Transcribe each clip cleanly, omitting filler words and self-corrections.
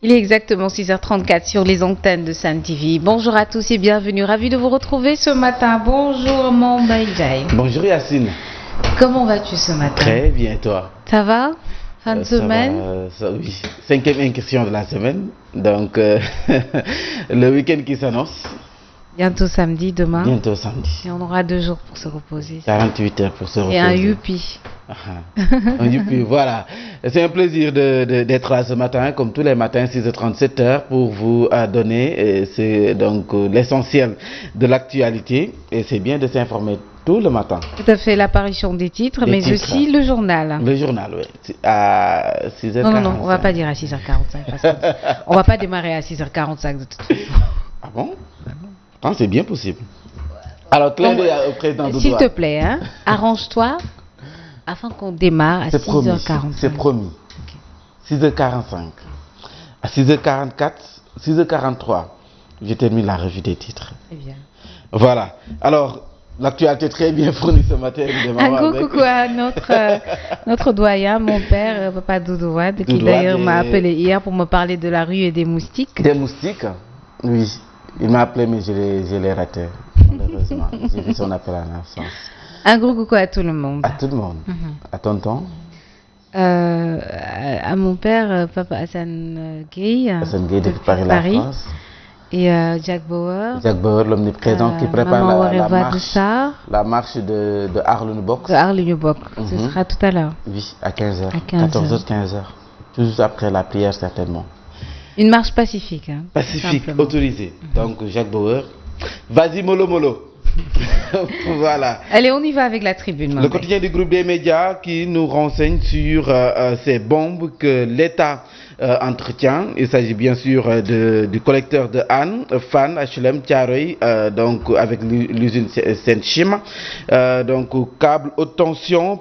Il est exactement 6h34 sur les antennes de Sun TV. Bonjour à tous et bienvenue. Ravi de vous retrouver ce matin. Bonjour mon Baïjaï. Bonjour Yacine. Comment vas-tu ce matin? Très bien, toi? Ça va? Fin de semaine? Oui. Cinquième incursion de la semaine. Donc, le week-end qui s'annonce. Bientôt samedi, demain. Bientôt samedi. Et on aura 2 jours pour se reposer. 48 heures pour se reposer. Et un youpi. Un youpi, voilà. C'est un plaisir d'être là ce matin, comme tous les matins, 6h30, 7h, pour vous donner c'est donc l'essentiel de l'actualité. Et c'est bien de s'informer tout le matin. Tout à fait, l'apparition des titres, mais aussi le journal. Le journal, oui. À 6h45. Non, on va pas dire à 6h45. Parce on va pas démarrer à 6h45 de toute façon. Ah bon? Ah, c'est bien possible. Alors, clin d'œil au président Doudou. S'il te plaît, hein, arrange-toi afin qu'on démarre à 6h45. C'est promis. Okay. 6h45. À 6h44, 6h43, je termine la revue des titres. Très bien. Voilà. Alors, l'actualité très bien fournie ce matin. Un gros coucou à notre doyen, mon père, Papa Doudou Wade, qui d'ailleurs m'a appelé hier pour me parler de la rue et des moustiques. Des moustiques? Oui. Il m'a appelé, mais je l'ai raté, malheureusement. J'ai vu son appel en absence. Un gros coucou à tout le monde. À tout le monde. À tonton? À mon père, Papa Hassan Gueye. Hassan Gueye depuis Paris, la France. Et Jack Bauer. Jack Bauer, l'omniprésent, qui prépare la marche de Arlene Box. De Arlene Box. Ce sera tout à l'heure. Oui, à 15h. À 14h, 15h. Tout après la prière, certainement. Une marche pacifique. Hein, pacifique, autorisée. Donc, Jack Bauer, vas-y mollo mollo. Voilà. Allez, on y va avec la tribune. Le quotidien du groupe des médias qui nous renseigne sur ces bombes que l'État entretient. Il s'agit bien sûr du collecteur de Anne, Fan, HLM, Thiaroye, donc avec l'usine Senchim. Donc câble haute tension,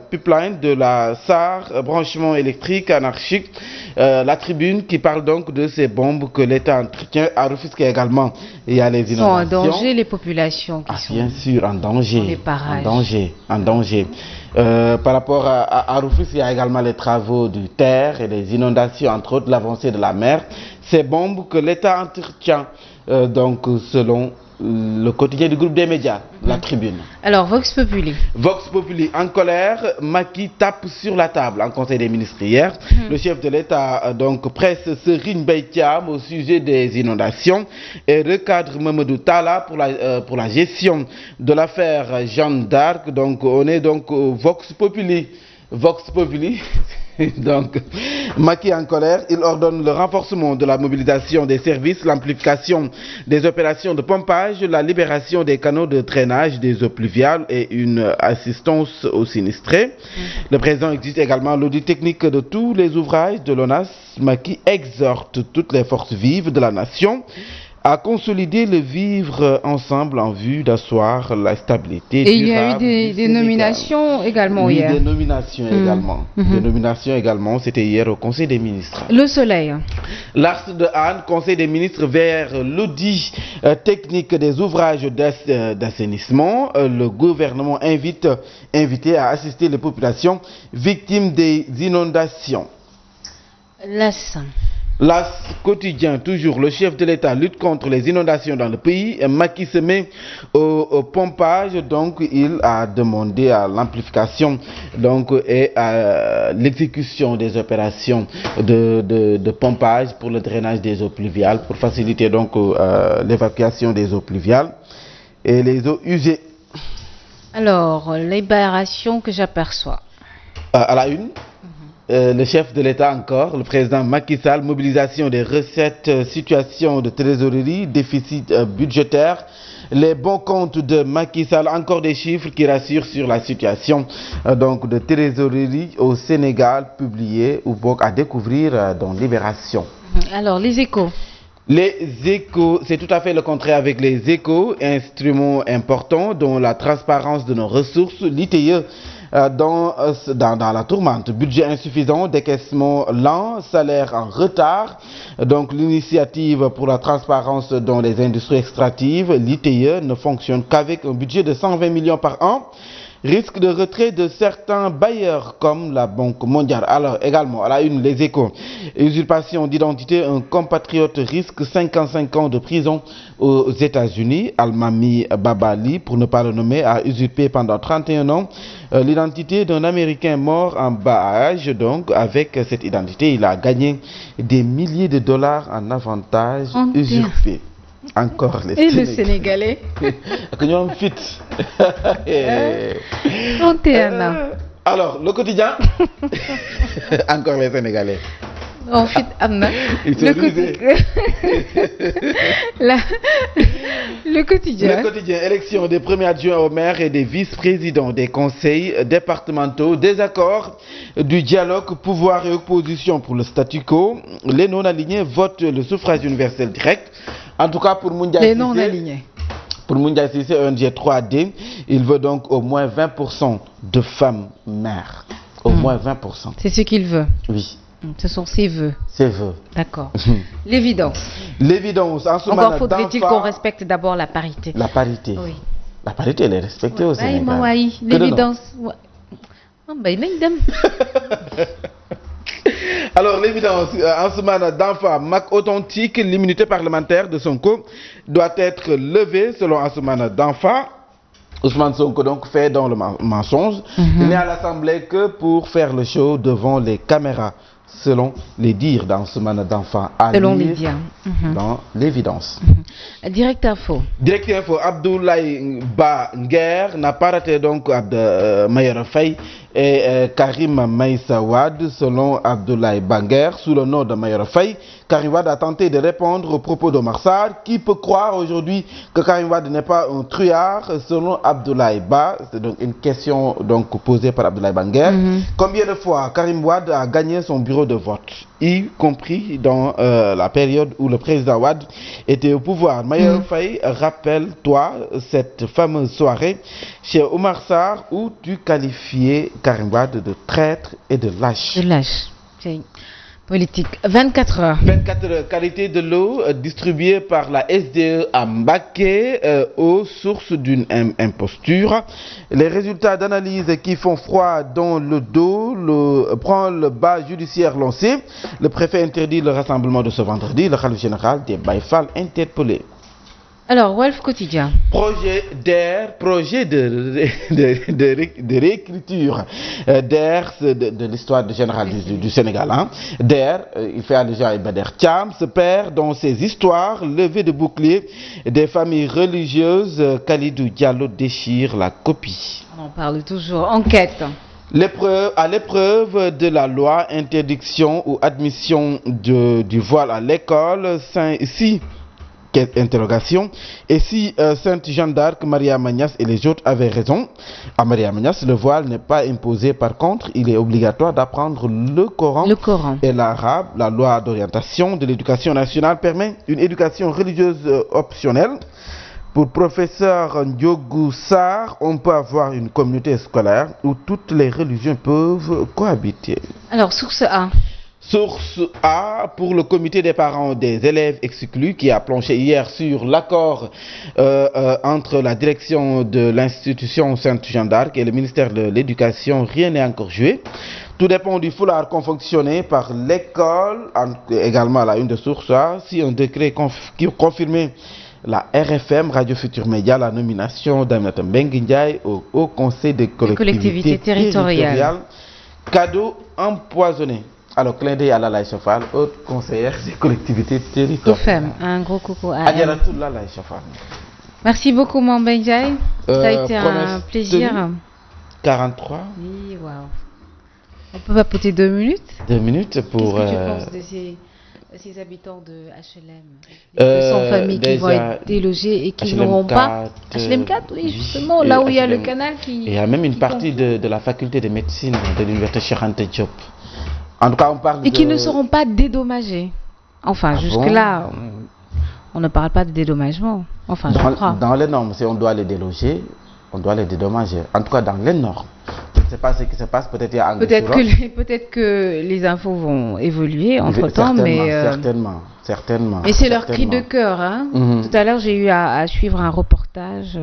pipeline de la SAR, branchement électrique anarchique. La tribune qui parle donc de ces bombes que l'État entretient. À Rufisque également, il y a les inondations. Sont en danger les populations qui sont bien sûr, en danger. Dans les parages. En danger. Par rapport à Rufisque, il y a également les travaux du terre et les inondations, entre autres l'avancée de la mer. Ces bombes que l'État entretient, donc selon le quotidien du groupe des médias, la tribune. Alors, Vox Populi. Vox Populi, en colère, Macky tape sur la table en Conseil des ministres hier. Le chef de l'État donc presse Serigne Mbaye Thiam au sujet des inondations et recadre Mamadou Talla pour la gestion de l'affaire Jeanne d'Arc. Donc, on est donc au Vox Populi. Vox Populi. Donc, Macky en colère, il ordonne le renforcement de la mobilisation des services, l'amplification des opérations de pompage, la libération des canaux de drainage des eaux pluviales et une assistance aux sinistrés. Le président exige également l'audit technique de tous les ouvrages de l'ONAS. Macky exhorte toutes les forces vives de la nation à consolider le vivre ensemble en vue d'asseoir la stabilité durable. Et il y a eu des nominations également hier. Des nominations également. Des nominations également, c'était hier au Conseil des ministres. Le Soleil. L'Ars de Anne, Conseil des ministres vers l'audit technique des ouvrages d'assainissement. Le gouvernement invité à assister les populations victimes des inondations. L'As quotidien, toujours, le chef de l'État lutte contre les inondations dans le pays. Macky se met au pompage, donc il a demandé à l'amplification et à l'exécution des opérations de pompage pour le drainage des eaux pluviales, pour faciliter donc l'évacuation des eaux pluviales et les eaux usées. Alors, libération que j'aperçois. À la une. Le chef de l'État encore, le président Macky Sall, mobilisation des recettes, situation de trésorerie, déficit budgétaire, les bons comptes de Macky Sall, encore des chiffres qui rassurent sur la situation donc de trésorerie au Sénégal, publiés ou à découvrir dans Libération. Alors, les Échos. Les Échos, c'est tout à fait le contraire avec les Échos, instruments importants dont la transparence de nos ressources, l'ITE. Dans la tourmente, budget insuffisant, décaissement lent, salaire en retard. Donc l'initiative pour la transparence dans les industries extractives, l'ITE, ne fonctionne qu'avec un budget de 120 millions par an. Risque de retrait de certains bailleurs comme la Banque mondiale. Alors également, à la une, les Échos. Usurpation d'identité, un compatriote risque 55 ans de prison aux États-Unis. Almami Babali, pour ne pas le nommer, a usurpé pendant 31 ans l'identité d'un Américain mort en bas âge. Donc, avec cette identité, il a gagné des milliers de dollars en avantages usurpés. Encore les Et le Sénégalais. Que nous fit. 31 ans. Alors, le quotidien. Encore les Sénégalais. En fait, Amna. Le quotidien. Le quotidien, élection des premiers adjoints au maire et des vice-présidents des conseils départementaux, désaccord du dialogue pouvoir et opposition pour le statu quo. Les non-alignés votent le suffrage universel direct. En tout cas, pour Moundia les non-alignés. Pour Moundia Cissé, ONG 3D, il veut donc au moins 20% de femmes maires. Au moins 20%. C'est ce qu'il veut. Oui. Ce sont ses vœux. Ses vœux. D'accord. L'évidence. L'évidence. Encore faudrait-il qu'on respecte d'abord la parité. La parité. Oui. La parité, elle est respectée au Sénégal. L'évidence. Alors, l'évidence, Ansoumana Danfa, Mac authentique, l'immunité parlementaire de Sonko doit être levée selon Ansoumana Danfa. Ousmane Sonko donc fait dans le mensonge. Il n'est à l'Assemblée que pour faire le show devant les caméras, selon les dires d'Ansoumana Danfa. Selon les dires. Dans l'évidence. Direct Info. Direct Info, Abdoulaye Banger n'a pas raté donc Mayoro Faye et Karim Meïssa Wade. Selon Abdoulaye Banger, sous le nom de Mayoro Faye, Karim Wade a tenté de répondre aux propos d'Omar Sarr. Qui peut croire aujourd'hui que Karim Wade n'est pas un truand? Selon Abdoulaye Ba, c'est donc une question donc posée par Abdoulaye Banger. Combien de fois Karim Wade a gagné son bureau de vote, y compris dans la période où le président Wade était au pouvoir? Mayoro Faye, rappelle-toi cette fameuse soirée chez Omar Sarr où tu qualifiais Karim Wade de traître et de lâche. De lâche. C'est politique. 24 heures. 24 heures. Qualité de l'eau distribuée par la SDE à Mbacké aux sources d'une imposture. Les résultats d'analyse qui font froid dans le dos. Prend le bas judiciaire lancé. Le préfet interdit le rassemblement de ce vendredi. Le khalife général des Baye Fall interpellé. Alors, Walf Quotidien. Projet d'AIR, projet de réécriture d'AIR de l'histoire générale du Sénégal. d'AIR, il fait allusion à Ibader Thiam, se perd dans ses histoires levées de boucliers des familles religieuses. Khalidou Diallo déchire la copie. On en parle toujours. Enquête. À l'épreuve de la loi, interdiction ou admission du voile à l'école, interrogation. Et si Sainte Jeanne d'Arc, Maria Magnas et les autres avaient raison, à Maria Magnas, le voile n'est pas imposé. Par contre, il est obligatoire d'apprendre le Coran et l'arabe. La loi d'orientation de l'éducation nationale permet une éducation religieuse optionnelle. Pour professeur Ndiogou Sarr, on peut avoir une communauté scolaire où toutes les religions peuvent cohabiter. Alors, source A. Source A, pour le comité des parents des élèves exclus qui a planché hier sur l'accord entre la direction de l'institution Sainte Jeanne d'Arc et le ministère de l'Éducation, rien n'est encore joué. Tout dépend du foulard confectionné par l'école, également à la une de Source A. Si un décret qui confirmait la RFM, Radio Futur Média, la nomination d'Aminata Mbengue Ndiaye au Conseil des collectivités territoriales. Cadeau empoisonné. Alors, clin d'œil à Lalaye Chafal, haute conseillère des collectivités territoriales. Un gros coucou à elle. Lalaye Chafal. Merci beaucoup, Mbengue Ndiaye. Ça a été un plaisir. 43. Oui, waouh. On peut papoter 2 minutes 2 minutes pour... Qu'est-ce que tu penses de ces habitants de HLM, sans famille qui vont être délogés et qui n'auront pas... HLM 4, oui, justement, là où il y a le canal qui... Il y a même une partie de la faculté de médecine de l'université Cheikh Anta Diop. En tout cas, on parle qui ne seront pas dédommagés. Enfin, jusque-là, on ne parle pas de dédommagement. Enfin, je crois. Dans les normes, si on doit les déloger, on doit les dédommager. En tout cas, dans les normes. Je ne sais pas ce qui se passe. Peut-être il y a peut-être que les infos vont évoluer entre-temps, mais... Certainement. Mais c'est leur cri de cœur. Tout à l'heure, j'ai eu à suivre un reportage...